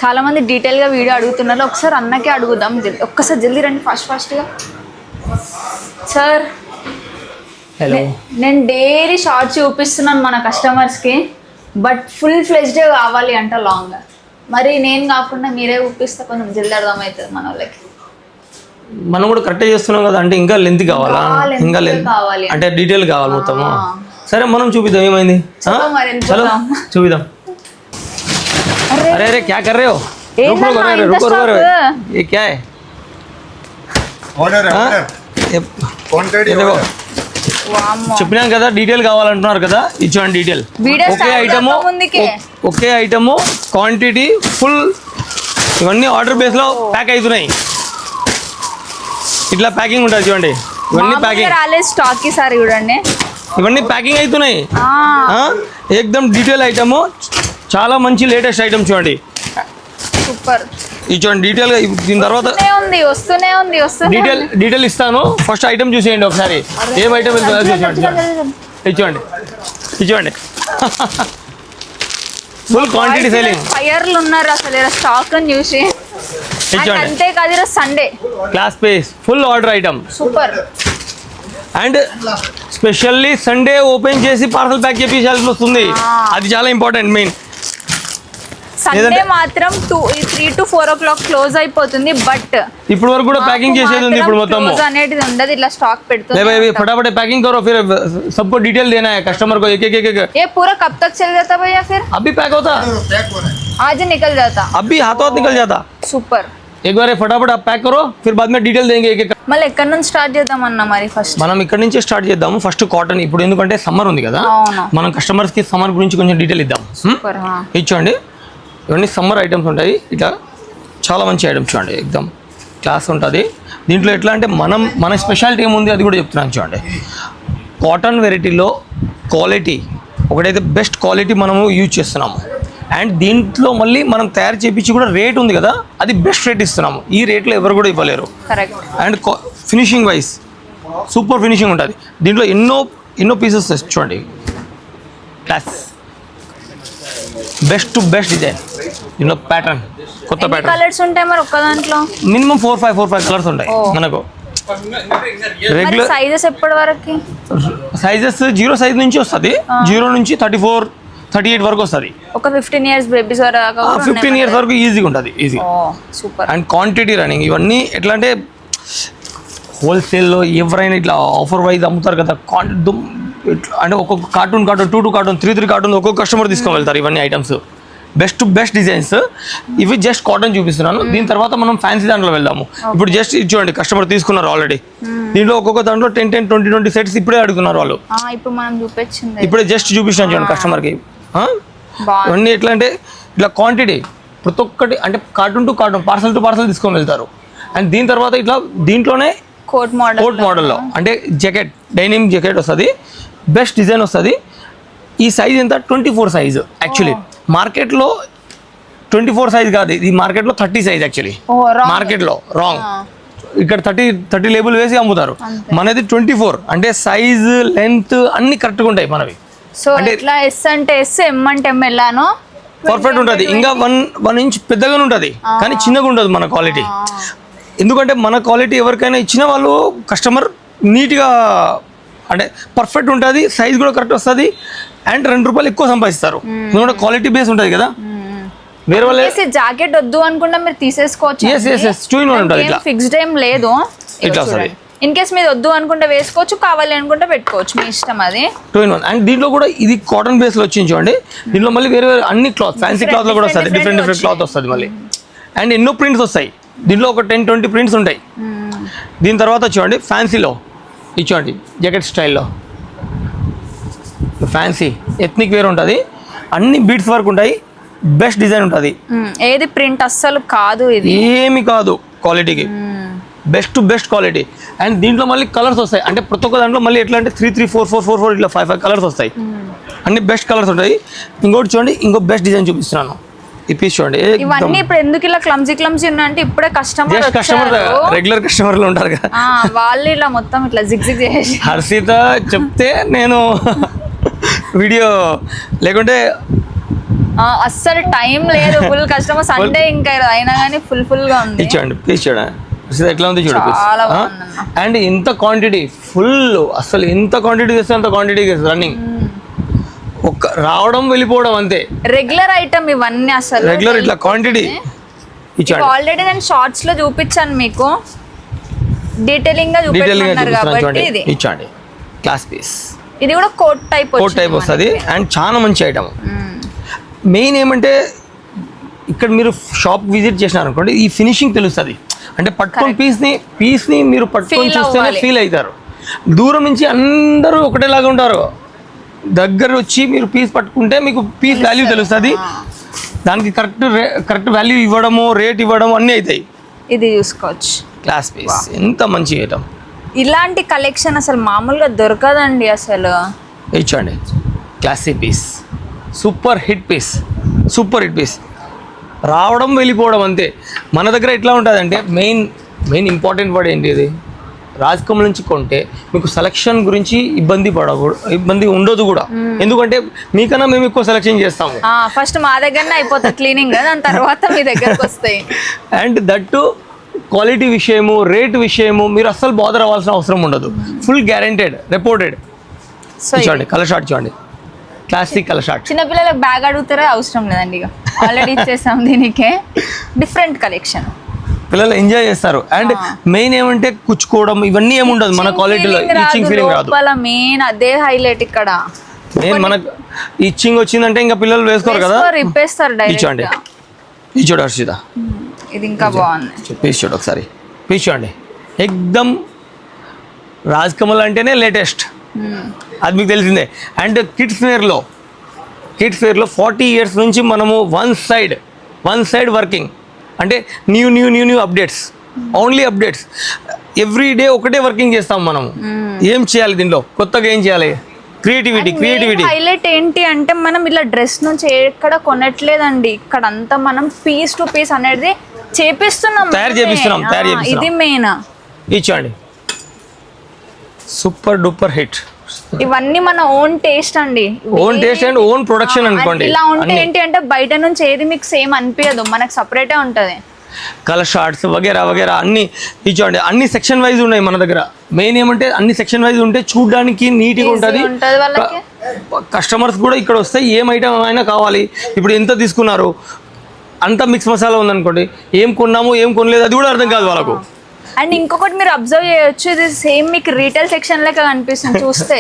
చాలా మంది డీటెయిల్గా వీడియో అడుగుతున్నారు, ఒకసారి అన్నకే అడుగుదాం. ఒక్కసారి జల్దీ రండి ఫాస్ట్గా. సార్ హలో, నేను డైలీ షార్ట్స్ చూపిస్తున్నాను మన కస్టమర్స్కి, బట్ ఫుల్ ఫ్లెజ్డే కావాలి అంట లాంగ్. మరి నేను కాకుండా మీరే చూపిస్తే కొంచెం జల్దీ అర్థమవుతుంది మన వాళ్ళకి. మనం కూడా కరెక్ట్ చేస్తున్నాం కదా, అంటే ఇంకా లెంత్ కావాలా? ఇంకా లెంత్ కావాలి అంటే డీటెయిల్ కావాలి మొత్తము. సరే మనం చూపిద్దాం, ఏమైంది చలో చూపిద్దాం. अरे अरे क्या कर रहे हो? रुको रुको रुको रुको, ये क्या है? ऑर्डर है, क्वांटिटी देखो చెప్పినాం కదా డీటెయిల్ కావాలంటున్నారు కదా, ఇచ్చాను డీటెయిల్. ఒకే ఐటమ్ క్వాంటిటీ ఫుల్, ఇవన్నీ ఆర్డర్ బేస్ లో ప్యాక్ అవుతున్నాయి. ఇట్లా ప్యాకింగ్ ఉంటుంది చూడండి, ఇవన్నీ ప్యాకింగ్ స్టాక్ కి సార్ చూడండి, ఇవన్నీ ప్యాకింగ్ అవుతున్నాయి. ఏకదమ్ డీటెయిల్ ఐటమ్, చాలా మంచి లేటెస్ట్ ఐటమ్ చూడండి. సూపర్. ఇది చూడండి డీటెయిల్ గా. దీని తర్వాత వస్తూనే ఉంది డీటెయిల్ ఇస్తాను. ఫస్ట్ ఐటమ్ చూసేయండి ఒకసారి, ఏం ఐటమ్ వెళ్తుందో చూడండి. ఇది చూడండి ఫుల్ క్వాంటిటీ సేలింగ్. ఫైర్లు ఉన్నారు అసలు స్టాక్ చూసి. అంతే కాదు Sunday class piece full order item. Super. And specially Sunday open చేసి పార్సల్ ప్యాక్ చేయించాల్సి వస్తుంది, అది చాలా ఇంపార్టెంట్. మెయిన్ సండే మాత్రం 3 to 4 o'clock క్లోజ్ అయిపోతుంది, బట్ ఇప్పుడు వరకు కూడా ప్యాకింగ్ చేసేది ఉంది. ఇప్పుడు మొత్తం అనేది ఉండదు, ఇట్లా స్టాక్ పెడుతుంది. फटाफट पैकिंग करो, फिर सबको डिटेल देना है कस्टमर को, एक एक। ये पूरा कब तक चल जाता भैया? फिर अभी पैक होता, आज निकल जाता, अभी हाथों हाथ निकल जाता. సూపర్. एक बार फटाफट आप पैक करो, फिर बाद में డీటెయిల్ देंगे एक एक. మళ్ళీ ఎక్కడ నుంచి స్టార్ట్ చేద్దామన్నా? మరి ఫస్ట్ మనం ఇక్కడ నుంచి స్టార్ట్ చేద్దాము. ఫస్ట్ కాటన్, ఇప్పుడు ఎందుకంటే సమ్మర్ ఉంది కదా, మనం కస్టమర్స్ కి సమ్మర్ గురించి కొంచెం డీటెయిల్ ఇద్దాం. ఇచ్చోండి, ఇవన్నీ సమ్మర్ ఐటమ్స్ ఉంటాయి. ఇట్లా చాలా మంచి ఐటమ్స్ చూడండి, ఎక్దమ్ క్లాస్ ఉంటుంది. దీంట్లో ఎట్లా అంటే మన స్పెషాలిటీ ఏముంది అది కూడా చెప్తున్నాను చూడండి. కాటన్ వెరైటీలో క్వాలిటీ ఒకటైతే బెస్ట్ క్వాలిటీ మనము యూజ్ చేస్తున్నాము. అండ్ దీంట్లో మళ్ళీ మనం తయారు చేయించి కూడా రేట్ ఉంది కదా, అది బెస్ట్ రేట్ ఇస్తున్నాము. ఈ రేట్లో ఎవరు కూడా ఇవ్వలేరు. And finishing wise super finishing ఉంటుంది. దీంట్లో ఎన్నో పీసెస్ చూడండి, class best to best design. దీంట్లో ప్యాటర్న్, కొత్త ప్యాటర్న్. కలర్స్ ఉంటాయి మరి ఒక్క దాంట్లో? మినిమం 4-5 కలర్స్ ఉంటాయి మనకు. రెగ్యులర్ సైజెస్ ఎప్పటి వరకు? సైజెస్ 0 సైజ్ నుంచి వస్తుంది, 0 నుంచి 34-38 వరకు వస్తుంది. ఒక 15 years బేబీస్ వరకు, 15 years వరకు ఈజీగా ఉంటుంది, easy. Super. And quantity running. ఇవన్నీ ఎట్లా అంటే హోల్సేల్లో ఎవరైనా ఇట్లా ఆఫర్ వైజ్ అమ్ముతారు కదా, అంటే ఒక్కొక్క కార్టూన్ 2 కార్టూన్ 3 కార్టూన్ ఒక్కొక్క కస్టమర్ తీసుకొని వెళ్తారు. ఇవన్నీ items best to best designs. ఇవి జస్ట్ కాటన్ చూపిస్తున్నాను. దీని తర్వాత మనం ఫ్యాన్సీ దాంట్లో వెళ్దాము. ఇప్పుడు జస్ట్ ఇది చూడండి, కస్టమర్ తీసుకున్నారు ఆల్రెడీ. దీంట్లో ఒక్కొక్క దాంట్లో 10-20 సెట్స్ ఇప్పుడే అడుగుతున్నారు వాళ్ళు. ఇప్పుడే జస్ట్ చూపిస్తాను చూడండి కస్టమర్కి. ఇవన్నీ ఎట్లా అంటే ఇట్లా క్వాంటిటీ ప్రతి ఒక్కటి, అంటే cartoon to cartoon, parcel to parcel తీసుకొని వెళ్తారు. అండ్ దీని తర్వాత ఇట్లా దీంట్లోనే కోట్ మోడల్లో అంటే జాకెట్, డైనింగ్ జాకెట్ వస్తుంది, బెస్ట్ డిజైన్ వస్తుంది. ఈ సైజ్ ఎంత? 24 సైజ్. యాక్చువల్లీ మార్కెట్లో 24 సైజ్ కాదు, ఇది మార్కెట్లో 30 సైజ్. యాక్చువల్లీ మార్కెట్లో రాంగ్, ఇక్కడ 30 లేబుల్ వేసి అమ్ముతారు. మనది 24, అంటే సైజ్ లెంత్ అన్ని కరెక్ట్గా ఉంటాయి మనవి. సో ఇట్లా ఎస్ అంటే ఎస్, ఎం అంటే ఎం ఎలానో పర్ఫెక్ట్ ఉంటుంది. ఇంకా 1 ఇంచ్ పెద్దగానే ఉంటుంది, కానీ చిన్నగా ఉంటుంది మన క్వాలిటీ. ఎందుకంటే మన క్వాలిటీ ఎవరికైనా ఇచ్చిన వాళ్ళు కస్టమర్ నీట్గా అంటే పర్ఫెక్ట్ ఉంటుంది, సైజ్ కూడా కరెక్ట్ వస్తుంది. అండ్ 2 రూపాయలు ఎక్కువ సంపాదిస్తారు, ఎందుకంటే క్వాలిటీ బేస్ ఉంటుంది కదా. వేరే వాళ్ళ జాకెట్ వద్దు అనుకుంటే మీరు తీసేసుకోవచ్చు. 2 in 1 ఉంటుంది. ఇట్లా ఫిక్స్డ్ ఏం లేదు, ఇట్లా వస్తుంది. ఇన్ కేస్ మీరు వద్దు అనుకుంటే వేసుకోవచ్చు, కావాలి అనుకుంటే పెట్టుకోవచ్చు, మీ ఇష్టం అది. 2 in 1. అండ్ దీంట్లో కూడా ఇది కాటన్ బేస్ లో వచ్చింది చూడండి. దీంట్లో మళ్ళీ వేరే అన్ని క్లాత్, ఫ్యాన్సీ క్లాత్ లో కూడా వస్తుంది, డిఫరెంట్ క్లాత్ వస్తుంది మళ్ళీ. అండ్ ఎన్నో ప్రింట్స్ వస్తాయి దీంట్లో, ఒక 10-20 ప్రింట్స్ ఉంటాయి. దీని తర్వాత చూడండి ఫ్యాన్సీలో ఇచ్చోండి, జాకెట్ స్టైల్లో ఫ్యాన్సీ ఎథ్నిక్ వేర్ ఉంటుంది, అన్ని బీట్స్ వర్క్ ఉంటాయి, బెస్ట్ డిజైన్ ఉంటుంది. ఏది ప్రింట్ అస్సలు కాదు, ఇది ఏమి కాదు, క్వాలిటీకి best to best quality. And దీంట్లో మళ్ళీ కలర్స్ వస్తాయి, అంటే ప్రతి ఒక్క దాంట్లో మళ్ళీ ఎట్లా అంటే 3-3-4-4-4 ఇట్లా 5 కలర్స్ వస్తాయి, అన్ని బెస్ట్ కలర్స్ ఉంటాయి. ఇంకోటి చూడండి, ఇంకో బెస్ట్ డిజైన్ చూపిస్తున్నాను. ఈ పీస్ చూడండి. ఇవన్నీ ఇప్పుడు ఎందుకు ఇలా క్లమ్జీ ఉన్నాయంటే ఇప్పుడే కస్టమర్ రెగ్యులర్ కస్టమర్లు ఉంటారు కదా, వాళ్ళు ఇలా మొత్తం ఇట్లా జిగ్ చేసి హర్షిత చెప్తే నేను వీడియో, లేకుంటే అస్సలు టైం లేదు, ఫుల్ కస్టమర్ సండే ఇంకా అయినా కానీ ఫుల్ గా ఉంది. ఇచ్చండి పీస్ చూడండి ఎట్లా ఉంది చూడ చాలా బాగుంది. అండ్ ఇంత క్వాంటిటీ ఫుల్, అసలు ఎంత క్వాంటిటీ చేస్తే అంత క్వాంటిటీ రన్నింగ్, ఒక రావడం వెళ్ళిపోవడం అంతే. రెగ్యులర్ ఐటమ్ ఇవన్నీ అసలు రెగ్యులర్ ఇట్లా క్వాంటిటీ ఇచ్చాడు. ఆల్రెడీ నేను షార్ట్స్ లో చూపించాను మీకు, డీటెయిలింగ్ గా చూపించారు కాబట్టి ఇది ఇచ్చండి క్లాస్ పీస్. ఇది కూడా కోట్ టైప్ వస్తుంది అండ్ చాలా మంచి ఐటమ్. మెయిన్ ఏమంటే ఇక్కడ మీరు షాప్ విజిట్ చేసినారు అనుకోండి, ఈ ఫినిషింగ్ తెలుస్తుంది. అంటే పట్టుకొని పీస్ని మీరు పట్టుకొని చూస్తేనే ఫీల్ అవుతారు. దూరం నుంచి అందరూ ఒకటేలాగా ఉంటారు, దగ్గర వచ్చి మీరు పీస్ పట్టుకుంటే మీకు పీస్ వాల్యూ తెలుస్తుంది. దానికి కరెక్ట్ వాల్యూ ఇవ్వడము, రేట్ ఇవ్వడము అన్నీ అవుతాయి. ఇది చూసుకోవచ్చు క్లాస్ పీస్ ఎంత మంచి ఐటమ్. ఇలాంటి కలెక్షన్ అసలు మామూలుగా దొరకదండి అసలు. ఇచ్చండి classy piece, super hit piece. రావడం వెళ్ళిపోవడం అంతే. మన దగ్గర ఎట్లా ఉంటుంది అంటే మెయిన్ ఇంపార్టెంట్ వర్డ్ ఏంటి, ఇది రాజకమల్ నుంచి కొంటే మీకు సెలక్షన్ గురించి ఇబ్బంది ఉండదు కూడా. ఎందుకంటే మీకన్నా మేము ఎక్కువ సెలక్షన్ చేస్తాము. ఫస్ట్ మా దగ్గరనే అయిపోతుంది క్లీనింగ్, దాని తర్వాత మీ దగ్గరకు వస్తాయి. అండ్ దట్టు క్వాలిటీ విషయము, రేట్ విషయము మీరు అస్సలు బాదర్ అవ్వాల్సిన అవసరం ఉండదు. Full guaranteed, reported. చూడండి కలర్ షార్ట్ చూడండి, క్లాసిక్ కలర్ షార్ట్. చిన్నపిల్లలకు బ్యాగ్ అడుగుతారా, అవసరం లేదండి, ఇక ఆల్రెడీ ఇచ్చేసాం. దీనికే డిఫరెంట్ కలెక్షన్, పిల్లలు ఎంజాయ్ చేస్తారు. అండ్ మెయిన్ ఏమంటే కుచ్చుకోవడం ఇవన్నీ ఏముండదు మన క్వాలిటీలో, ఇచ్చింగ్ ఫీలింగ్ రాదు. మెయిన్ అదే హైలైట్ ఇక్కడ. మెయిన్ మనకు ఇచ్చింగ్ వచ్చిందంటే ఇంకా పిల్లలు వేసుకోరు కదా, రిప్పేస్తారు డైరెక్ట్. ఇది చూడు హర్షిత, ఇది ఇంకా బాగుంది. పీస్ చూడు ఒకసారి, పీస్ చూడండి ఎక్దమ్ రాజ్కమల్ అంటేనే లేటెస్ట్, అది మీకు తెలిసిందే. అండ్ కిడ్స్ వేర్లో 40 years నుంచి మనము వన్ సైడ్ వర్కింగ్, అంటే new updates, only updates. Every day ఒకటే వర్కింగ్ చేస్తాం మనము. ఏం చేయాలి దీనిలో, కొత్తగా ఏం చేయాలి, క్రియేటివిటీ. హైలైట్ ఏంటి అంటే మనం ఇలా డ్రెస్ నుంచి ఎక్కడ కొనట్లేదండి, ఇక్కడ అంతా మనం పీస్ టు పీస్ అనేది తయారు చేపిస్తున్నాం. ఇది మెయిన్. ఇచ్చండి సూపర్ డూపర్ హిట్. ఇవన్నీ మన ఓన్ టేస్ట్ అండి, own taste and own production అనుకోండి. ఇలా ఉంటే ఏంటి అంటే బయట నుంచి ఏది మీకు సేమ్ అనిపించదు, మనకు సపరేటే ఉంటది. కలర్ షార్ట్స్ వగేరా అన్ని ఇచ్చండి. అన్ని సెక్షన్ వైజ్ ఉన్నాయి మన దగ్గర. మెయిన్ ఏమంటే అన్ని సెక్షన్ వైజ్ ఉంటే చూడడానికి నీట్గా ఉంటుంది. కస్టమర్స్ కూడా ఇక్కడ వస్తాయి, ఏం ఐటమ్ అయినా కావాలి. ఇప్పుడు ఎంత తీసుకున్నారు, అంత మిక్స్ మసాలా ఉందనుకోండి, ఏం కొన్నాము ఏం కొనలేదు అది కూడా అర్థం కాదు వాళ్ళకు. అండ్ ఇంకొకటి మీరు అబ్జర్వ్ చేయొచ్చు, ఇది సేమ్ మీకు రీటైల్ సెక్షన్ లెక్క కనిపిస్తుంది చూస్తే.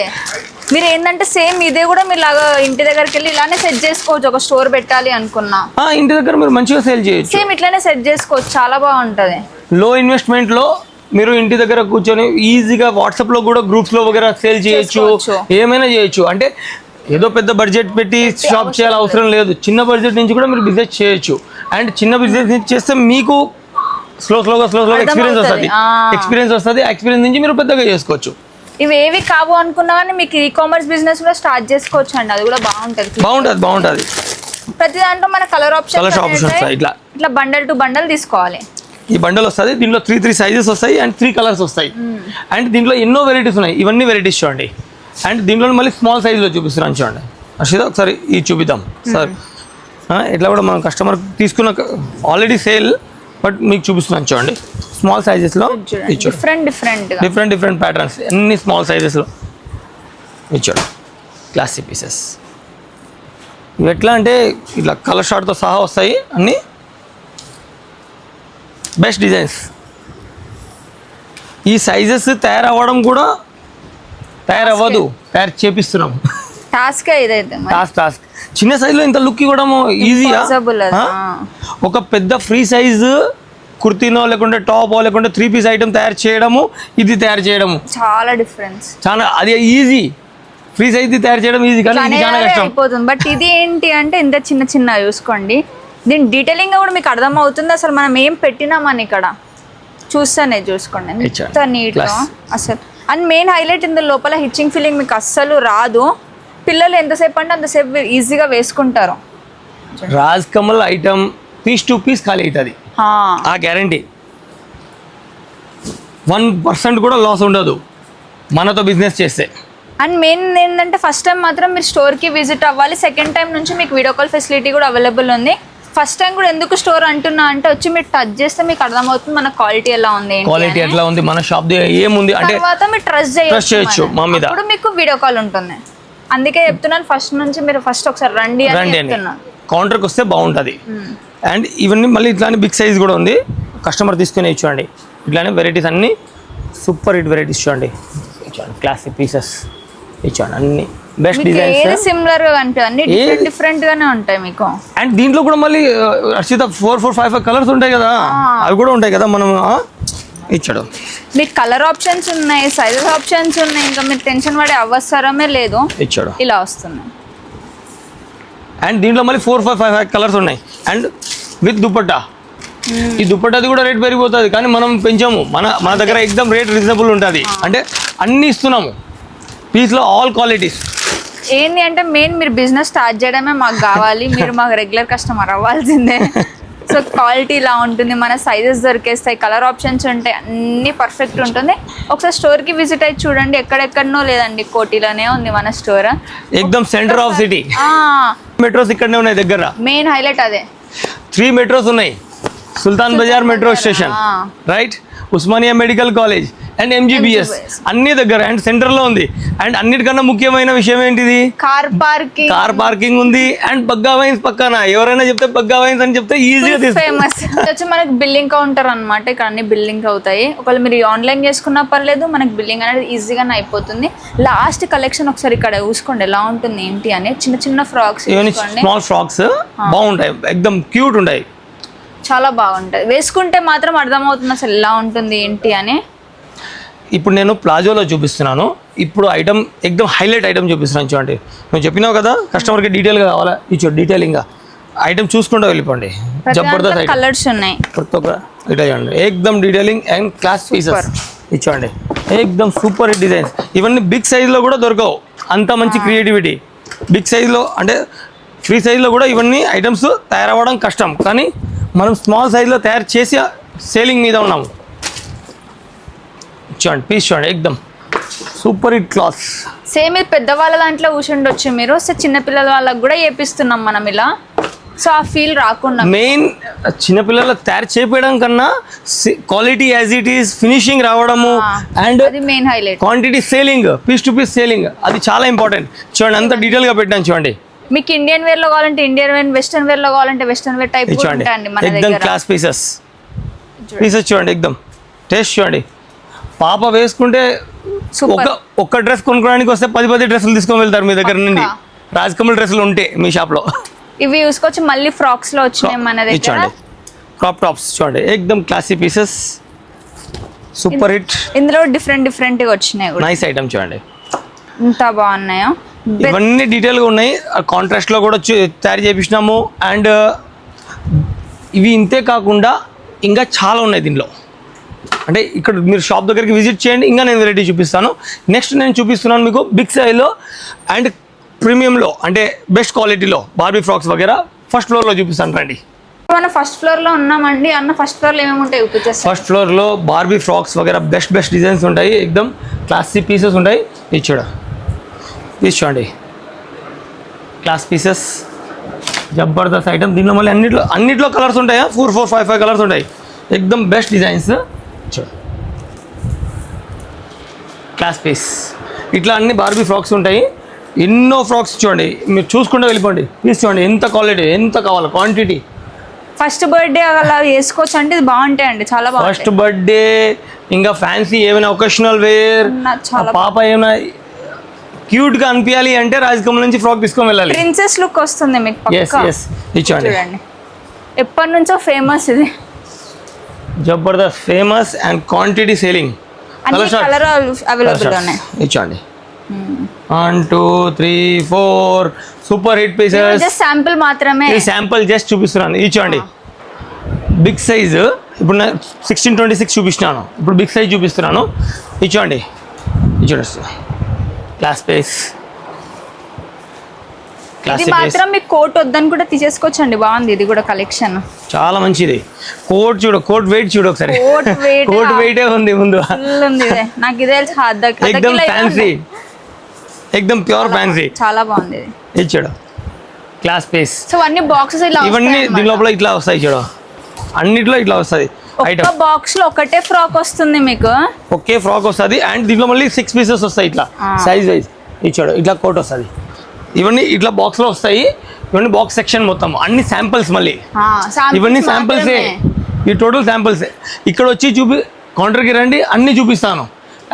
మీరు ఏంటంటే సేమ్ ఇదే కూడా మీరు లాగా ఇంటి దగ్గరికి వెళ్ళి ఇలానే సెట్ చేసుకోవచ్చు. ఒక స్టోర్ పెట్టాలి అనుకున్నా ఇంటి దగ్గర మీరు మంచిగా సేల్ చేయొచ్చు, సేమ్ ఇట్లానే సెట్ చేసుకోవచ్చు, చాలా బాగుంటది. లో ఇన్వెస్ట్మెంట్ లో మీరు ఇంటి దగ్గర కూర్చొని ఈజీగా వాట్సాప్ లో కూడా గ్రూప్స్ లో వగేరా సేల్ చేయొచ్చు, ఏమైనా చేయొచ్చు. అంటే ఏదో పెద్ద బడ్జెట్ పెట్టి షాప్ చేయాలి అవసరం లేదు, చిన్న బడ్జెట్ నుంచి కూడా మీరు బిజినెస్ చేయొచ్చు. అండ్ చిన్న బిజినెస్ నుంచి చేస్తే మీకు స్లోగా ఎక్స్పీరియన్స్ వస్తుంది. ఎక్స్పీరియన్స్ నుంచి మీరు పెద్దగా చేసుకోవచ్చు. ఇవేవి కావు అనుకున్నా కానీ మీకు ఈ-కామర్స్ బిజినెస్ కూడా స్టార్ట్ చేసుకోవచ్చు అండి, అది కూడా బాగుంటది. ప్రతి దాంట్లో మన కలర్ ఆప్షన్ ఇట్లా బండల్ టు బండల్ తీసుకోవాలి. ఈ బండల్ వస్తుంది, దీంట్లో 3 సైజెస్ వస్తాయి అండ్ 3 కలర్స్ వస్తాయి. అండ్ దీంట్లో ఎన్నో వెరైటీస్ ఉన్నాయి, ఇవన్నీ వెరైటీస్ చూడండి. అండ్ దీంట్లో మళ్ళీ స్మాల్ సైజులో చూపిస్తున్నాను చూడండి. అర్షిత ఒకసారి ఇది చూపిద్దాం సార్. ఇట్లా కూడా మనం కస్టమర్ తీసుకున్న ఆల్రెడీ సేల్, బట్ మీకు చూపిస్తున్నాను చూడండి. స్మాల్ సైజెస్లో డిఫరెంట్ ప్యాటర్న్స్, అన్ని స్మాల్ సైజెస్లో ఇచ్చాడు. క్లాసిక్ పీసెస్ ఇవి ఎట్లా అంటే ఇట్లా కలర్ షార్ట్తో సహా వస్తాయి, అన్నీ బెస్ట్ డిజైన్స్. ఈ సైజెస్ తయారవ్వడం కూడా తయారవ్వదు, తయారు చేపిస్తున్నాం. టాస్క్ చిన్న సైజులో ఇంత లుక్ ఇవ్వడం ఈజీయా? ఒక పెద్ద ఫ్రీ సైజు కుర్తీనో లేకుంటే టాపో లేకుంటే 3 piece ఐటమ్ తయారు చేయడము, ఇది తయారు చేయడము చాలా డిఫరెన్స్. అది ఈజీ. ఫ్రీ సైజ్ తయారు చేయడం ఈజీ, కానీ ఇది చాలా కష్టం అయిపోతుంది. బట్ ఇది ఏంటి అంటే ఇంత చిన్న చూసుకోండి, దీని డీటెయిలింగ్ కూడా మీకు అర్థం అవుతుంది. అసలు మనం ఏం పెట్టినామని ఇక్కడ చూసుకోండి ఎంత నీట్గా అసలు. అండ్ మెయిన్ హైలైట్ ఇందులో లోపల హిచ్చింగ్ ఫీలింగ్ మీకు అస్సలు రాదు. పిల్లలు ఎంతసేపు అంటే అంతసేపు ఈజీగా వేసుకుంటారు. Rajkamal item piece to piece ఖాళీ అవుతుంది, ఆ గ్యారంటీ. 1% కూడా లాస్ ఉండదు మనతో బిజినెస్ చేస్తే. అండ్ మెయిన్ ఏంటంటే ఫస్ట్ టైం మాత్రం మీరు స్టోర్కి విజిట్ అవ్వాలి. సెకండ్ టైం నుంచి మీకు వీడియో కాల్ ఫెసిలిటీ కూడా అవైలబుల్ ఉంది. ఫస్ట్ టైం కూడా ఎందుకు స్టోర్ అంటున్నా అంటే వచ్చి మీరు టచ్ చేస్తే మీకు అర్థమవుతుంది మన క్వాలిటీ ఎలా ఉంది, క్వాలిటీ ఎట్లా ఉంది, మన షాప్ ఏముంది అంటే తర్వాత మీరు ట్రస్ట్ చేయొచ్చు మా మీద. అప్పుడు మీకు వీడియో కాల్ ఉంటుంది. అందుకే చెప్తున్నాను ఫస్ట్ నుంచి మీరు ఫస్ట్ ఒకసారి రండి అని చెప్తున్నాను. కౌంటర్కి వస్తే బాగుంటుంది. అండ్ ఇవన్నీ మళ్ళీ ఇట్లానే బిగ్ సైజ్ కూడా ఉంది, కస్టమర్ తీసుకుని ఇచ్చండి. ఇట్లానే వెరైటీస్ అన్ని సూపర్ హిట్ వెరైటీస్ చూడండి, క్లాసిక్ పీసెస్ ఇచ్చండి, అన్ని బెస్ట్ డిజైన్స్. సిమిలర్ గా కనిపిస్తాయి, అన్ని డిఫరెంట్ గానే ఉంటాయి మీకు. అండ్ దీంట్లో కూడా మళ్ళీ అర్షిత 4, 4, 5 కలర్స్ ఉంటాయి కదా, అవి కూడా ఉంటాయి కదా. మనం ఇచ్చాడు మీకు కలర్ ఆప్షన్స్ ఉన్నాయి, సైజెస్ ఆప్షన్స్ ఉన్నాయి, ఇంకా మీరు టెన్షన్ పడే అవసరమే లేదు. ఇచ్చాడు ఇలా వస్తున్నాయి. అండ్ దీంట్లో మళ్ళీ 4, 5 కలర్స్ ఉన్నాయి. అండ్ విత్ దుపట్టా, ఈ దుపట్టాది కూడా రేట్ పెరిగిపోతుంది కానీ మనం పెంచాము. మన దగ్గర ఎక్దమ్ రేట్ రీజనబుల్ ఉంటుంది. అంటే అన్నీ ఇస్తున్నాము పీస్లో, ఆల్ క్వాలిటీస్. ఏంటి అంటే మెయిన్ మీరు బిజినెస్ స్టార్ట్ చేయడమే మాకు కావాలి, మీరు మాకు రెగ్యులర్ కస్టమర్ అవ్వాల్సిందే. సో క్వాలిటీ ఇలా ఉంటుంది, మన సైజెస్ దొరికేస్తాయి, కలర్ ఆప్షన్స్ ఉంటాయి, అన్నీ పర్ఫెక్ట్ ఉంటుంది. ఒకసారి స్టోర్కి విజిట్ అయ్యి చూడండి, ఎక్కడెక్కడనో లేదండి, కోటిలోనే ఉంది మన స్టోర్. ఎక్దమ్ సెంటర్ ఆఫ్ సిటీ. మెట్రోస్ ఇక్కడనే ఉన్నాయి దగ్గర, మెయిన్ హైలైట్ అదే. 3 మెట్రోస్ ఉన్నాయి. Sultan Bazar metro station, right, Osmania medical college and MGBS అన్ని దగ్గర అండ్ సెంటర్లో ఉంది. అండ్ అన్నిటికన్నా ముఖ్యమైన విషయం ఏంటిది, కార్ పార్కింగ్ ఉంది. అండ్ బగ్గా వైన్స్ పక్కన, ఎవరైనా చెప్తే బగ్గా వైన్స్ అని చెప్తే ఈజీగా ఫేమస్. వచ్చి మనకి బిల్లింగ్ కౌంటర్ అన్నమాట, ఇక్కడ అన్ని బిల్లింగ్ అవుతాయి. ఒకవేళ మీరు ఆన్లైన్ చేసుకున్నా పర్లేదు, మనకి బిల్లింగ్ అనేది ఈజీగానే అయిపోతుంది. లాస్ట్ కలెక్షన్ ఒకసారి ఇక్కడ చూసుకోండి ఎలా ఉంటుంది ఏంటి అని. చిన్న చిన్న ఫ్రాక్స్, స్మాల్ ఫ్రాక్స్ బాగుంటాయి, ఎక్దమ్ క్యూట్ ఉంటాయి, చాలా బాగుంటుంది. వేసుకుంటే మాత్రం అర్థమవుతుంది అసలు ఎలా ఉంటుంది ఏంటి అని. ఇప్పుడు నేను ప్లాజోలో చూపిస్తున్నాను. ఇప్పుడు ఐటమ్ ఎక్దమ్ హైలైట్ ఐటమ్ చూపిస్తున్నాను. చూడండి, నువ్వు చెప్పినావు కదా కస్టమర్కి డీటెయిల్గా కావాలా, ఇచ్చో డీటెయిలింగ్గా ఐటమ్ చూసుకుంటూ వెళ్ళిపోండి. జబర్దస్త్ ఐటమ్, కలర్స్ ఉన్నాయి ప్రతి ఒక్క ఇట్లా చూడండి, ఎక్దమ్ డీటెయిలింగ్ అండ్ క్లాస్ పీసెస్ ఇచ్చోండి, ఎక్దమ్ సూపర్ హిట్ డిజైన్స్. ఇవన్నీ బిగ్ సైజ్లో కూడా దొరకవు, అంత మంచి క్రియేటివిటీ. బిగ్ సైజ్లో అంటే ఫ్రీ సైజ్లో కూడా ఇవన్నీ ఐటమ్స్ తయారవ్వడం కష్టం, కానీ మనం స్మాల్ సైజ్లో తయారు చేసి సేలింగ్ మీద ఉన్నాము. చూడండి పీస్ చూడండి, ఎక్దమ్ సూపర్ హిట్ క్లాత్. సేమ్ ఇది పెద్దవాళ్ళ దాంట్లో కూర్చుండొచ్చు మీరు. సో చిన్నపిల్లల వాళ్ళకి కూడా చేపిస్తున్నాం మనం ఇలా, సో ఆ ఫీల్ రాకుండా. మెయిన్ చిన్నపిల్లలకు తయారు చేయడం కన్నా quality as it is, finishing రావడము అండ్ అది main highlight. Quantity selling, piece to piece selling, అది చాలా ఇంపార్టెంట్. చూడండి అంత డీటెయిల్గా పెట్టాను చూడండి. మీకు ఇండియన్ వేర్ లో కావాలంటే ఇండియన్ వేర్, వెస్టర్న్ వేర్ లో కావాలంటే వెస్టర్న్ వేర్ టైప్ కూడా ఉంటాయండి మన దగ్గర. ఎక్దమ్ క్లాస్ పీసెస్ చూడండి, ఎక్దమ్ టేస్ట్ చూడండి. పాప వేసుకుంటే ఒక్క డ్రెస్ కొనుక్కోవడానికి వస్తే 10 డ్రెస్సులు తీసుకొని వెళ్తారు మీ దగ్గర నుండి, రాజకమల్ డ్రెస్సులు ఉంటే మీ షాప్లో. ఇవి చూసుకోవచ్చు. మళ్ళీ ఫ్రాక్స్ లో వచ్చినాయి మన దగ్గర. చూడండి క్రాప్ టాప్స్ చూడండి, ఎక్దమ్ క్లాసీ పీసెస్, సూపర్ హిట్. ఇందులో డిఫరెంట్ గా వచ్చినాయి, నైస్ ఐటమ్ చూడండి, ఎంత బాగున్నాయో. ఇవన్నీ డీటెయిల్గా ఉన్నాయి. కాంట్రాస్ట్లో కూడా తయారు చేయించినాము. అండ్ ఇవి ఇంతే కాకుండా ఇంకా చాలా ఉన్నాయి దీనిలో. అంటే ఇక్కడ మీరు షాప్ దగ్గరికి విజిట్ చేయండి, ఇంకా నేను వెరైటీ చూపిస్తాను. నెక్స్ట్ నేను చూపిస్తున్నాను మీకు బిగ్ సైజ్లో అండ్ ప్రీమియంలో, అంటే బెస్ట్ క్వాలిటీలో బార్బీ ఫ్రాక్స్ వగేరా ఫస్ట్ ఫ్లోర్లో చూపిస్తాను రండి. మనం ఫస్ట్ ఫ్లోర్ లో ఉన్నామండి. అన్న ఫస్ట్ ఫ్లోర్ లో ఏమేమి ఉంటాయి చూపించేస్తాను. ఫస్ట్ ఫ్లోర్లో బార్బీ ఫ్రాక్స్ వగేరా బెస్ట్ డిజైన్స్ ఉంటాయి, ఎక్దమ్ క్లాసీ పీసెస్ ఉంటాయి. ఇది చూడండి క్లాస్ పీసెస్, జబర్దస్త్ ఐటమ్. దీనిలో మళ్ళీ అన్నిట్లో కలర్స్ ఉంటాయా, 4, 4, 5 కలర్స్ ఉంటాయి, ఎక్దమ్ బెస్ట్ డిజైన్స్. క్లాస్ పీస్ ఇట్లా అన్ని బార్బీ ఫ్రాక్స్ ఉంటాయి, ఎన్నో ఫ్రాక్స్ చూడండి, మీరు చూసుకుంటూ వెళ్ళిపోండి. పీస్ చూడండి ఎంత క్వాలిటీ, ఎంత కావాలి క్వాంటిటీ. ఫస్ట్ బర్త్డే అలా వేసుకోవచ్చు అంటే ఇది బాగుంటాయండి, చాలా బాగుంటాయి. ఫస్ట్ బర్త్డే ఇంకా ఫ్యాన్సీ ఏమైనా ఒకేషనల్ వేర్, పాప ఏమైనా క్యూట్ గా అనిపించాలి అంటే రాజకమల్ నుంచి ఫ్రాక్ తీసుకొని వెళ్ళాలి. ప్రిన్సెస్ లుక్ వస్తుంది మీకు పక్కా. చూడండి ఎప్పటి నుంచో ఫేమస్ ఇది, జబర్దస్త్ famous and quantity selling. Colour available ఉన్నాయి. ఇచ్చండి 1, 2, 3, 4 super hit pieces. Just sample మాత్రమే, ఈ శాంపుల్ జస్ట్ చూపిస్తున్నాను. ఇచ్చండి బిగ్ సైజ్, ఇప్పుడు నేను 16-26 చూపిస్తున్నాను, ఇప్పుడు బిగ్ సైజ్ చూపిస్తున్నాను. ఇచ్చండి క్లాస్ పీస్. ఇది మాత్రం మీకు కోట్ వద్దని కూడా తీసేసుకోవచ్చండి, బాగుంది ఇది కూడా కలెక్షన్, చాలా మంచిది. కోట్ వెయిట్ చూడు ఒకసారి, కోట్ వెయిటే ఉంది ముందు, నాకు ఇదే ఎక్దమ్ ఫ్యాన్సీ ఎక్దమ్ ప్యూర్ ఫ్యాన్సీ చాలా బాగుంది ఇది. ఇచ్చాడు క్లాస్ పీస్. సో అన్ని బాక్సెస్ ఇలా ఇవన్నీ దీని లోపల ఇట్లా వస్తాయి చూడు, అన్నిట్లో ఇట్లా వస్తుంది ఒక్క ఐటమ్. బాక్స్ లో ఒకటే ఫ్రాక్ వస్తుంది మీకు. ఒకే ఫ్రాక్ వస్తుంది అండ్ దీంట్లో మళ్ళీ 6 పీసెస్ వస్తాయి ఇట్లా సైజ్ వైజ్ ఇచ్చాడు. ఇట్లా కోట్ వస్తుంది, ఇవన్నీ ఇట్లా బాక్స్ లో వస్తాయి. ఇవన్నీ బాక్స్ సెక్షన్ మొత్తం అన్ని శాంపిల్స్ మళ్ళీ ఇవన్నీ శాంపిల్సే, ఈ టోటల్ శాంపిల్సే. ఇక్కడ వచ్చి కౌంటర్కి రండి, అన్ని చూపిస్తాను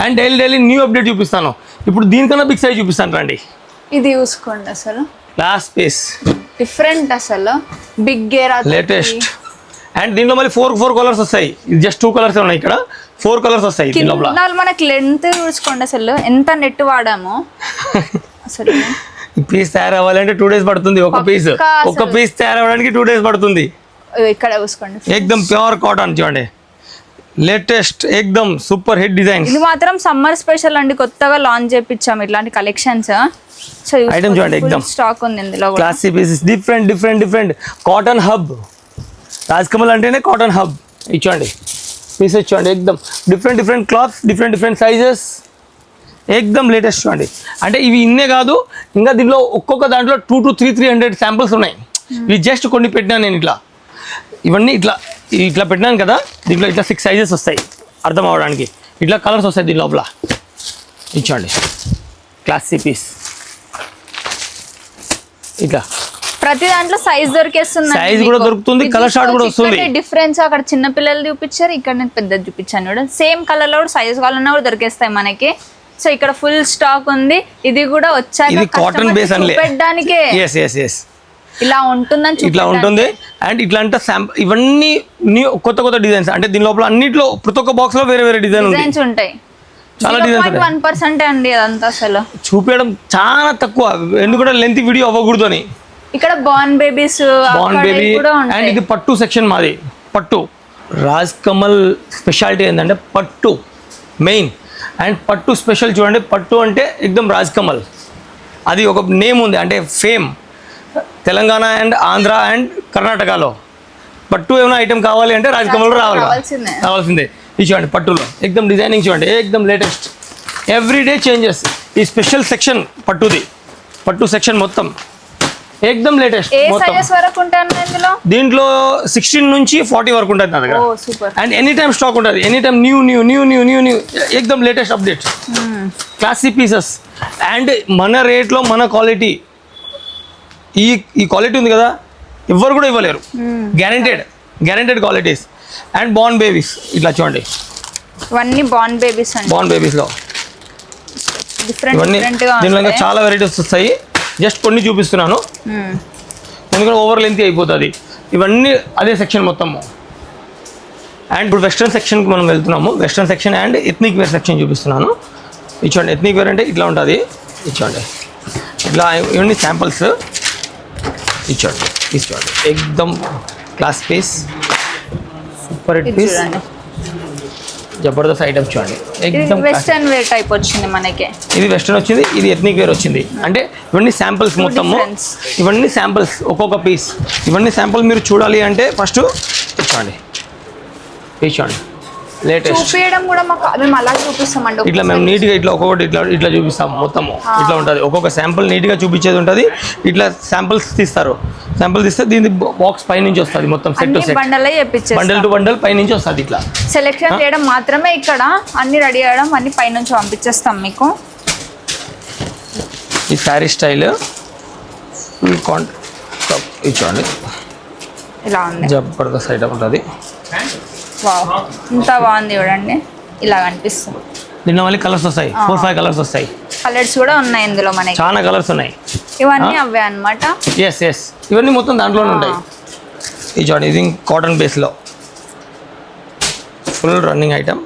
అండ్ డైలీ న్యూ అప్డేట్ చూపిస్తాను. ఇప్పుడు దీనికన్నా బిగ్ సైజ్ చూపిస్తాను రండి. ఇది చూసుకోండి అసలు క్లాస్ పీస్ డిఫరెంట్, అసలు బిగ్ గేరా లేటెస్ట్. అండ్ దీంట్లో మళ్ళీ 4 కలర్స్ వస్తాయి. ఇది జస్ట్ 2 కలర్స్ ఉన్నాయి, ఇక్కడ 4 కలర్స్ వస్తాయి దీని లోపల. మనకి లెంత్ చూసుకోండి అసలు ఎంత నెట్ వాడాము అసలు. పీస్ తయారవ్వాలంటే 2 days పడుతుంది. ఒక పీస్ తయారవ్వడానికి 2 days పడుతుంది. ఇక్కడ చూసుకోండి ఎక్దమ్ ప్యూర్ కాటన్ చూడండి, లేటెస్ట్ ఎక్దమ్ సూపర్ హిట్ డిజైన్. ఇది మాత్రం సమ్మర్ స్పెషల్ అండి, కొత్తగా లాంచ్ చేపించాము ఇట్లాంటి కలెక్షన్స్. సో ఐటమ్ చూడండి ఎక్దమ్ స్టాక్ ఉంది ఇందులో. Classy pieces different cotton hub. Rajkamal అంటేనే కాటన్ హబ్. ఇచ్చోండి పీసెస్ చూడండి, ఎక్దమ్ డిఫరెంట్ క్లాత్స్, డిఫరెంట్ సైజెస్, ఎక్దమ్ లేటెస్ట్ చూడండి. అంటే ఇవి ఇన్నే కాదు, ఇంకా దీంట్లో ఒక్కొక్క దాంట్లో 200 to 300 శాంపిల్స్ ఉన్నాయి. ఇవి జస్ట్ కొన్ని పెట్టినాను నేను ఇట్లా. ఇవన్నీ ఇట్లా పెట్టినాను కదా, దీంట్లో ఇట్లా 6 సైజెస్ వస్తాయి అర్థం అవ్వడానికి. ఇట్లా కలర్స్ వస్తాయి దీని లోపల. ఇచ్చోండి క్లాసీ పీస్ ఇట్లా ప్రతి దాంట్లో సైజ్ దొరికేస్తుంది, సైజ్ కూడా దొరుకుతుంది, కలర్ షార్ట్ కూడా వస్తుంది. డిఫరెన్స్ అక్కడ చిన్న పిల్లలు చూపించారు, ఇక్కడ నేను పెద్దది చూపించాను కూడా. సేమ్ కలర్ లో కూడా సైజ్ కావాలన్నా కూడా దొరికేస్తాయి మనకి. సో ఇక్కడ ఫుల్ స్టాక్ ఉంది. ఇది కూడా వచ్చాక ఇది కాటన్ బేస్ అని పెట్టడానికే ఎస్ ఇలా ఉంటుందని ఇట్లా ఉంటుంది. అండ్ ఇట్లా అంటే ఇవన్నీ కొత్త డిజైన్స్. అంటే దీని లోపల అన్నిట్లో ప్రతి ఒక్క బాక్స్ లో వేరే డిజైన్స్ ఉంటాయి. చాలా డిజైన్స్ 1% అండి అదంతా అసలు. చూపించడం చాలా తక్కువ, ఎందుకంటే లెంత్ వీడియో అవ్వకూడదు అని. ఇక్కడ బార్న్ బేబీస్ అండ్ ఇది పట్టు సెక్షన్ మాది. పట్టు రాజ్ కమల్ స్పెషాలిటీ ఏంటంటే పట్టు మెయిన్. అండ్ పట్టు స్పెషల్ చూడండి, పట్టు అంటే ఎక్దమ్ రాజ్ కమల్, అది ఒక నేమ్ ఉంది, అంటే fame. Telangana and Andhra and కర్ణాటకలో పట్టు ఏమైనా ఐటమ్ కావాలి అంటే రాజ్ కమల్ రావాల్సిందే. ఇది చూడండి పట్టులో ఎక్దమ్ డిజైనింగ్ చూడండి, ఎక్దమ్ లేటెస్ట్, ఎవ్రీడే చేంజెస్. ఈ స్పెషల్ సెక్షన్ పట్టు సెక్షన్ మొత్తం ఎక్దమ్ లేటెస్ట్. దీంట్లో 16 నుంచి 40 వరకు ఉంటుంది నా దగ్గర. అండ్ ఎనీ టైమ్ స్టాక్ ఉంటుంది, ఎనీ టైమ్ న్యూ ఎక్దమ్ latest updates, classy pieces. And మన రేట్లో మన క్వాలిటీ, ఈ క్వాలిటీ ఉంది కదా ఎవ్వరు కూడా ఇవ్వలేరు. Guaranteed qualities. And born babies ఇట్లా చూడండి, ఇవన్నీ బార్న్ బేబీస్లో ఇవన్నీ. దీనిలో చాలా వెరైటీస్ వస్తాయి, జస్ట్ కొన్ని చూపిస్తున్నాను ఎందుకంటే ఓవర్ లెంత్ అయిపోతుంది. ఇవన్నీ అదే సెక్షన్ మొత్తము. అండ్ ఇప్పుడు వెస్ట్రన్ సెక్షన్కి మనం వెళ్తున్నాము. Western section and ethnic wear section చూపిస్తున్నాను. ఇచ్చోండి ఎథ్నిక్ వేర్ అంటే ఇట్లా ఉంటుంది. ఇచ్చోండి ఇట్లా ఇవన్నీ శాంపుల్స్. ఇచ్చోండి ఎక్దమ్ class piece, super hit piece, జబర్దస్త్ ఐటమ్ చూడండి. వెస్టర్న్ వేర్ టైప్ వచ్చింది మనకి. ఇది వెస్టర్న్ వచ్చింది, ఇది ఎథ్నిక్ వేర్ వచ్చింది. అంటే ఇవన్నీ శాంపిల్స్ మొత్తము, ఇవన్నీ శాంపిల్స్ ఒక్కొక్క పీస్. ఇవన్నీ శాంపుల్ మీరు చూడాలి అంటే ఫస్ట్ చూడండి లేటెస్ట్. చూపించడం కూడా మేము అలా చూపిస్తామండి. ఇట్లా మేము నీట్గా ఇట్లా ఒక్కొక్కటి ఇట్లా చూపిస్తాం మొత్తము. ఇట్లా ఉంటుంది, ఒక్కొక్క శాంపుల్ నీట్గా చూపించేది ఉంటుంది. ఇట్లా శాంపుల్స్ తీస్తారు, శాంపుల్ తీస్తే దీని బాక్స్ పై నుంచి వస్తుంది మొత్తం set to set, bundle to bundle పై నుంచి వస్తుంది. ఇట్లా సెలెక్షన్ చేయడం మాత్రమే ఇక్కడ, అన్ని రెడీ చేయడం అన్ని పై నుంచి పంపించేస్తాం మీకు. ఈ శారీ స్టైల్ ఫుల్ చూడండి, ఇలా ఉంది, జబర్దస్త్ ఐటమ్ ఉంటుంది. ఇంత బాగుంది చూడండి, ఇలా కనిపిస్తుంది. దీనిలో మళ్ళీ కలర్స్ వస్తాయి, 4-5 కలర్స్ వస్తాయి. కలర్స్ కూడా ఉన్నాయి ఇందులో మనకి, చాలా కలర్స్ ఉన్నాయి. ఇవన్నీ అవే అన్నమాట. ఎస్ ఇవన్నీ మొత్తం దాంట్లోనే ఉంటాయి. ఈ చూడండి, ఇది కాటన్ బేస్లో ఫుల్ రన్నింగ్ ఐటమ్.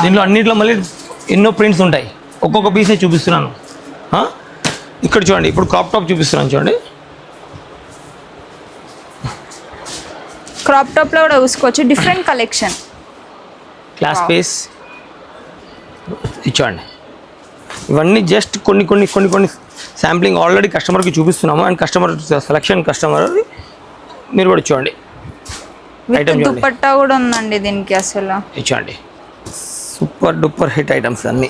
దీంట్లో అన్నింటిలో మళ్ళీ ఎన్నో ప్రింట్స్ ఉంటాయి. ఒక్కొక్క పీసే చూపిస్తున్నాను. ఇక్కడ చూడండి, ఇప్పుడు క్రాప్ టాప్ చూపిస్తున్నాను చూడండి. క్రాప్ టాప్ లో కూడా చూసుకోవచ్చు, డిఫరెంట్ కలెక్షన్. క్లాస్ పీస్ ఇచ్చండి. ఇవన్నీ జస్ట్ కొన్ని శాంప్లింగ్ ఆల్రెడీ కస్టమర్కి చూపిస్తున్నాము. అండ్ కస్టమర్ సెలక్షన్, కస్టమర్ మీరు కూడా చూడండి. ఐటమ్ దుపట్టా కూడా ఉందండి దీనికి, అసలు ఇచ్చండి super super duper hit items అన్నీ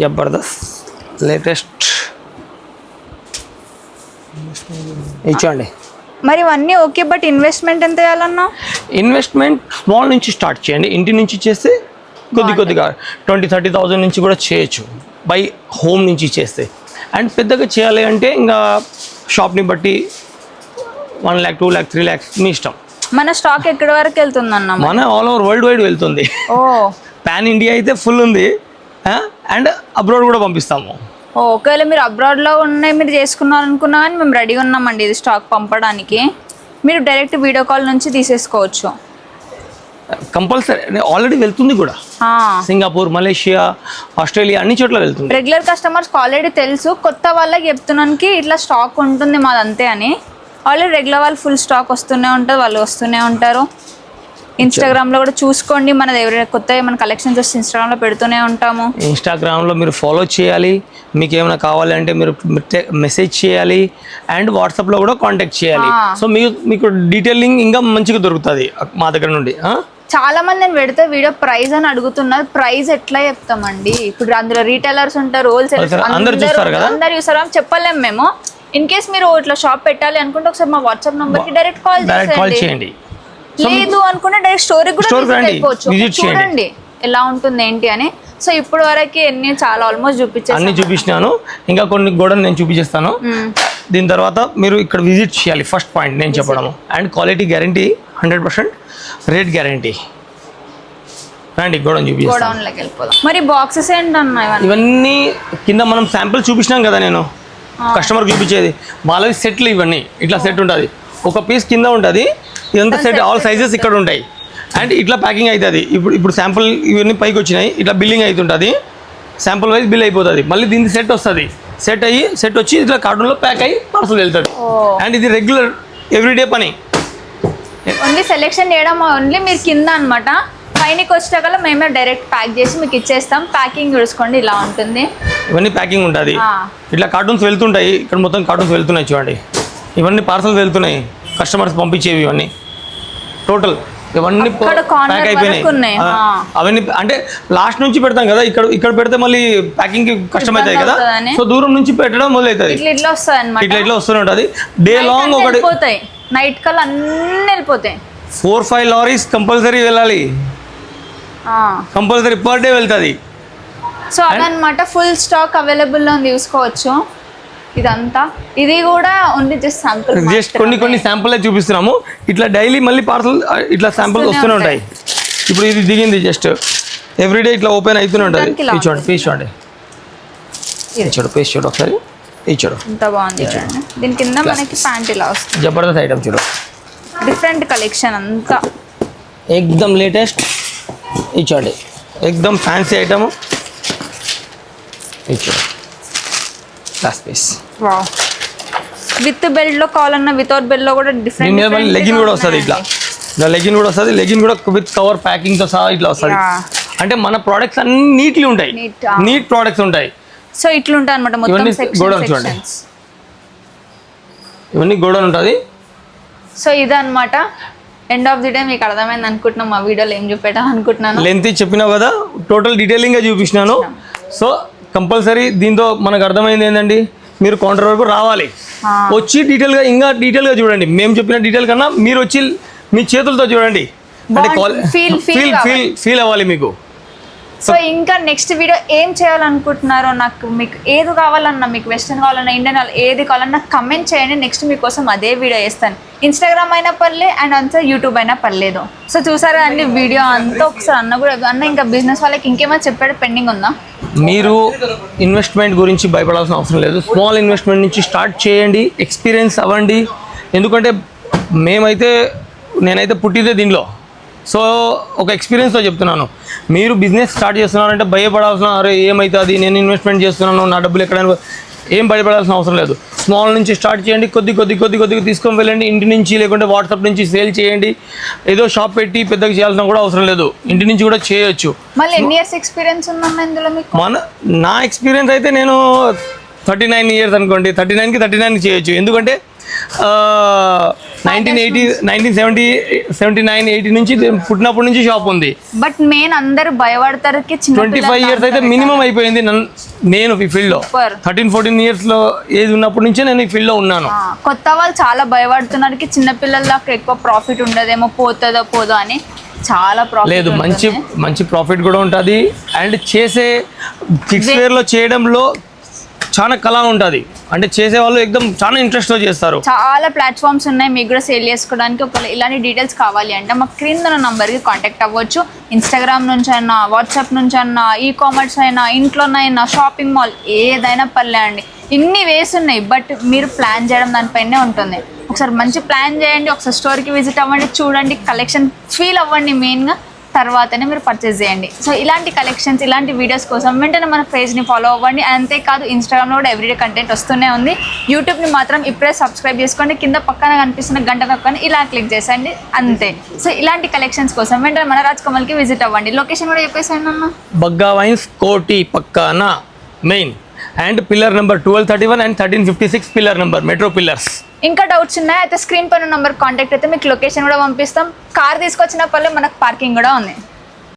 జబర్దస్త్ లేటెస్ట్ ఇచ్చండి. మరి ఇవన్నీ ఓకే, బట్ ఇన్వెస్ట్మెంట్ ఎంత చేయాలన్నా? ఇన్వెస్ట్మెంట్ స్మాల్ నుంచి స్టార్ట్ చేయండి. ఇంటి నుంచి చేస్తే కొద్దిగా 20-30,000 నుంచి కూడా చేయొచ్చు బై హోమ్ నుంచి చేస్తే. అండ్ పెద్దగా చేయాలి అంటే ఇంకా షాప్ని బట్టి 1 lakh 2 lakh 3 lakhs మీ ఇష్టం. మన స్టాక్ ఎక్కడి వరకు వెళ్తుందన్న? మన ఆల్ ఓవర్ వరల్డ్ వైడ్ వెళ్తుంది. ఓ, పాన్ ఇండియా అయితే ఫుల్ ఉంది. అండ్ అబ్రాడ్ కూడా పంపిస్తాము. ఒకవేళ మీరు అబ్రాడ్లో ఉన్నాయి మీరు చేసుకున్నారనుకున్నా కానీ మేము రెడీగా ఉన్నామండి ఇది స్టాక్ పంపడానికి. మీరు డైరెక్ట్ వీడియో కాల్ నుంచి తీసేసుకోవచ్చు. కంపల్సరీ ఆల్రెడీ వెళ్తుంది కూడా. సింగపూర్, మలేషియా, ఆస్ట్రేలియా అన్ని చోట్ల వెళ్తుంది. రెగ్యులర్ కస్టమర్స్కి ఆల్రెడీ తెలుసు, కొత్త వాళ్ళకి చెప్తున్నానికి ఇట్లా స్టాక్ ఉంటుంది మాది అంతే అని. ఆల్రెడీ రెగ్యులర్ వాళ్ళు ఫుల్ స్టాక్ వస్తూనే ఉంటుంది, వాళ్ళు వస్తూనే ఉంటారు. ఇన్స్టాగ్రామ్లో కూడా చూసుకోండి, మనది ఎవరైనా కొత్త ఏమైనా కలెక్షన్స్ వస్తే ఇన్స్టాగ్రామ్లో పెడుతూనే ఉంటాము. ఇన్స్టాగ్రామ్లో మీరు ఫాలో చేయాలి. మీకు ఏమైనా కావాలంటే మీరు మెసేజ్ చేయాలి. అండ్ వాట్సాప్లో కూడా కాంటాక్ట్ చేయాలి. సో మీకు డీటెయిలింగ్ ఇంకా మంచిగా దొరుకుతుంది మా దగ్గర నుండి. చాలా మంది నేను పెడితే వీడియో ప్రైస్ అని అడుగుతున్నారు. ప్రైస్ ఎట్లా చెప్తామండి? ఇప్పుడు అందులో రీటైలర్స్ ఉంటారు, హోల్సేలర్స్ అందరు చూస్తారు కదా, అందరు చూస్తారు, చెప్పలేము మేము. ఇన్ కేస్ మీరు ఇట్లా షాప్ పెట్టాలి అనుకుంటే ఒకసారి మా వాట్సాప్ నంబర్ కి డైరెక్ట్ కాల్ చేయండి. లేదు అనుకుంటే డైరెక్ట్ స్టోరీకి కూడా వెళ్ళిపోవచ్చు. చూడండి ఎలా ఉంటుంది ఏంటి అని. సో ఇప్పుడు వరకు ఎన్ని చాలా ఆల్మోస్ట్ అన్ని చూపించినాను. ఇంకా కొన్ని కూడా నేను చూపించేస్తాను. దీని తర్వాత మీరు ఇక్కడ విజిట్ చేయాలి. ఫస్ట్ పాయింట్ నేను చెప్పడము. And quality guarantee 100%, rate guarantee. రండి గోడౌన్ చూపిస్తాను. మరి బాక్సెస్ ఏంటన్నా? ఇవన్నీ కింద మనం శాంపుల్ చూపించినాం కదా, నేను కస్టమర్ చూపించేది. వాళ్ళవి సెట్లు ఇవన్నీ ఇట్లా సెట్ ఉంటుంది. ఒక పీస్ కింద ఉంటుంది, ఇదంతా సెట్, ఆల్ సైజెస్ ఇక్కడ ఉంటాయి. అండ్ ఇట్లా ప్యాకింగ్ అవుతుంది. ఇప్పుడు శాంపుల్ ఇవన్నీ పైకి వచ్చినాయి, ఇట్లా బిల్లింగ్ అవుతుంటుంది. శాంపుల్ వైజ్ బిల్ అయిపోతుంది. మళ్ళీ దీనికి సెట్ వస్తుంది. సెట్ వచ్చి ఇట్లా కార్టూన్లో ప్యాక్ అయ్యి పార్సల్ వెళ్తుంది. అండ్ ఇది రెగ్యులర్ ఎవ్రీడే పని. ఓన్లీ సెలెక్షన్ చేయడం ఓన్లీ మీరు కింద అనమాట. పైనకి వచ్చేటప్పుడు మేమే డైరెక్ట్ ప్యాక్ చేసి మీకు ఇచ్చేస్తాం. ప్యాకింగ్ చూసుకోండి ఇలా ఉంటుంది. ఇవన్నీ ప్యాకింగ్ ఉంటుంది. ఇట్లా కార్టూన్స్ వెళ్తుంటాయి. ఇక్కడ మొత్తం కార్టూన్స్ వెళ్తున్నాయి చూడండి. ఇవన్నీ పార్సల్ వెళ్తున్నాయి, కస్టమర్స్ పంపించేవి. ఇవన్నీ టోటల్ ఇవన్నీ ప్యాక్ అయిపోయినాయి. అవన్నీ అంటే లాస్ట్ నుంచి పెడతాం కదా, ఇక్కడ పెడితే మళ్ళీ ప్యాకింగ్ కష్టం అవుతాయి కదా. సో దూరం నుంచి పెట్టడం మొదలవుతుంది. ఇట్లా వస్తుంది, ఇట్లా వస్తూనే ఉంటుంది. డే లాంగ్ ఒకటి నైట్ కల్లా అన్ని వెళ్ళిపోతాయి. 4-5 లారీస్ కంపల్సరీ వెళ్ళాలి. కంపల్సరీ పర్ డే వెళ్తుంది. సో అదనమాట. ఫుల్ స్టాక్ అవైలబుల్ ఉంది, చూసుకోవచ్చు. ఇదంతా ఇది కూడా ఓన్లీ జస్ట్ శాంపుల్, జస్ట్ కొన్ని శాంపుల్ చూపిస్తున్నాము. ఇట్లా డైలీ మళ్ళీ పార్సల్ ఇట్లా శాంపుల్ వస్తూనే ఉంటాయి. ఇప్పుడు ఇది దిగింది, జస్ట్ ఎవ్రీడే ఇట్లా ఓపెన్ అవుతూనే ఉంటుంది. చూడండి పీస్ చూడండి, పీస్ చూడు ఒకసారి. ఇది చూడు ఎంత బాగుంది చూడండి. దీని కింద మనకి ప్యాంట్ ఇలా వస్తుంది. జబర్దస్త్ ఐటమ్ చూడు, డిఫరెంట్ కలెక్షన్ అంతా ఎక్దమ్ లేటెస్ట్. ఇది చూడండి ఎక్దమ్ ఫ్యాన్సీ ఐటమ్. ఇది చూడు class piece. Wow, with belt లో కావాలన్నా వితౌట్ బెల్ట్ లో కూడా డిఫరెంట్. లెగిన్ కూడా వస్తుంది. ఇట్లా లెగిన్ కూడా వస్తుంది. లెగిన్ కూడా విత్ కవర్ ప్యాకింగ్ తో సహా ఇట్లా వస్తుంది. అంటే మన ప్రోడక్ట్స్ అన్ని నీట్లీ ఉంటాయి, నీట్ ప్రోడక్ట్స్ ఉంటాయి. సో ఇట్లా ఉంటాయి అనమాట మొత్తం గోడౌన్ చూడండి. ఇవన్నీ గోడౌన్ ఉంటుంది. సో ఇదన్నమాట. ఎండ్ ఆఫ్ ది డే మీకు అర్థమైంది అనుకుంటున్నాం. మా వీడియోలో ఏం చూపెట్టాం అనుకుంటున్నాను. లెంత్ చెప్పినావు కదా, టోటల్ డీటెయిలింగ్గా చూపించినాను. సో కంపల్సరీ దీంతో మనకు అర్థమైంది ఏంటండి, మీరు కౌంటర్ వరకు రావాలి, వచ్చి డీటెయిల్గా ఇంకా డీటెయిల్గా చూడండి. మేము చెప్పిన డీటెయిల్ కన్నా మీరు వచ్చి మీ చేతులతో చూడండి. అంటే ఫీల్ అవ్వాలి మీకు. సో ఇంకా నెక్స్ట్ వీడియో ఏం చేయాలనుకుంటున్నారో, నాకు మీకు ఏది కావాలన్నా, మీకు వెస్టర్న్ కావాలన్నా, ఇండియన్ ఏది కావాలన్నా కమెంట్ చేయండి. నెక్స్ట్ మీకోసం అదే వీడియో చేస్తాను. ఇన్స్టాగ్రామ్ అయినా పర్లేదు, అండ్ అంతా యూట్యూబ్ అయినా పర్లేదు. సో చూసారా అండి వీడియో అంతా. ఒకసారి అన్న కూడా అన్న ఇంకా బిజినెస్ వాళ్ళకి ఇంకేమైనా చెప్పాడు పెండింగ్ ఉందా? మీరు ఇన్వెస్ట్మెంట్ గురించి భయపడాల్సిన అవసరం లేదు. స్మాల్ ఇన్వెస్ట్మెంట్ నుంచి స్టార్ట్ చేయండి, ఎక్స్పీరియన్స్ అవ్వండి. ఎందుకంటే నేనైతే పుట్టిదే దీనిలో. సో ఒక ఎక్స్పీరియన్స్తో చెప్తున్నాను. మీరు బిజినెస్ స్టార్ట్ చేస్తున్నారంటే భయపడాల్సిన, అరే ఏమవుతుంది, నేను ఇన్వెస్ట్మెంట్ చేస్తున్నాను, నా డబ్బులు ఎక్కడైనా, ఏం భయపడాల్సిన అవసరం లేదు. స్మాల్ నుంచి స్టార్ట్ చేయండి. కొద్దిగా తీసుకొని వెళ్ళండి. ఇంటి నుంచి లేకుంటే వాట్సాప్ నుంచి సేల్ చేయండి. ఏదో షాప్ పెట్టి పెద్దగా చేయాల్సిన కూడా అవసరం లేదు, ఇంటి నుంచి కూడా చేయొచ్చు. మళ్ళీ ఎన్ని ఇయర్స్ ఎక్స్పీరియన్స్ ఉందన్న ఇందులో మీకు? నా ఎక్స్పీరియన్స్ అయితే నేను 39 years అనుకోండి. 39కి చేయొచ్చు. ఎందుకంటే 1979-80 నుంచి పుట్టినప్పటి నుంచి షాప్ ఉంది. బట్ మెయిన్ అందరు భయపడతారు 25 ఇయర్స్ అయితే మినిమం అయిపోయింది నేను ఈ ఫీల్డ్ లో. Super. 13-14 ఇయర్స్ లో ఏజ్ ఉన్నప్పటి నుంచే నేను ఈ ఫీల్డ్ లో ఉన్నాను. కొత్త వాళ్ళు చాలా భయపడుతున్నారు చిన్నపిల్లలకు ఎక్కువ ప్రాఫిట్ ఉండదేమో, పోదో అని. చాలా ప్రాఫిట్ లేదు, మంచి ప్రాఫిట్ కూడా ఉంటుంది. అండ్ చేసే కిడ్స్ వేర్ లో చేయడంలో చాలా కళ ఉంటుంది. అంటే చేసే వాళ్ళు ఎక్దమ్ చాలా ఇంట్రెస్ట్తో చేస్తారు. చాలా ప్లాట్ఫామ్స్ ఉన్నాయి మీకు కూడా సేల్ చేసుకోవడానికి. ఒకవేళ ఇలాంటి డీటెయిల్స్ కావాలి అంటే మాకు క్రింద నంబర్కి కాంటాక్ట్ అవ్వచ్చు. ఇన్స్టాగ్రామ్ నుంచి అయినా, వాట్సాప్ నుంచి అయినా, ఈకామర్స్ అయినా, ఇంట్లోనైనా, షాపింగ్ మాల్ ఏదైనా పర్లే అండి. ఇన్ని వేస్ ఉన్నాయి, బట్ మీరు ప్లాన్ చేయడం దానిపైనే ఉంటుంది. ఒకసారి మంచి ప్లాన్ చేయండి, ఒకసారి స్టోర్కి విజిట్ అవ్వండి, చూడండి, కలెక్షన్ ఫీల్ అవ్వండి మెయిన్గా, తర్వాతనే మీరు పర్చేస్ చేయండి. సో ఇలాంటి కలెక్షన్స్, ఇలాంటి వీడియోస్ కోసం వెంటనే మన పేజ్ని ఫాలో అవ్వండి. అంతేకాదు ఇన్స్టాగ్రామ్లో కూడా ఎవ్రీడే కంటెంట్ వస్తూనే ఉంది. యూట్యూబ్ని మాత్రం ఇప్పుడే సబ్స్క్రైబ్ చేసుకోండి. కింద పక్కన కనిపిస్తున్న గంట నొక్కని ఇలా క్లిక్ చేసేయండి, అంతే. సో ఇలాంటి కలెక్షన్స్ కోసం వెంటనే మన రాజ్ కమల్కి విజిట్ అవ్వండి. లొకేషన్ కూడా చెప్పేసాను అన్న. బగ్గా వైన్స్ కోటి పక్కన main and pillar number 1231 and 1356 pillar number, metro pillars. ఇంకా డౌట్స్ ఉన్నాయి అయితే స్క్రీన్ పైన నంబర్ కాంటాక్ట్ అయితే మీకు లొకేషన్ కూడా పంపిస్తాం. కార్ తీసుకొచ్చినప్పటిలో మనకు పార్కింగ్ కూడా ఉంది.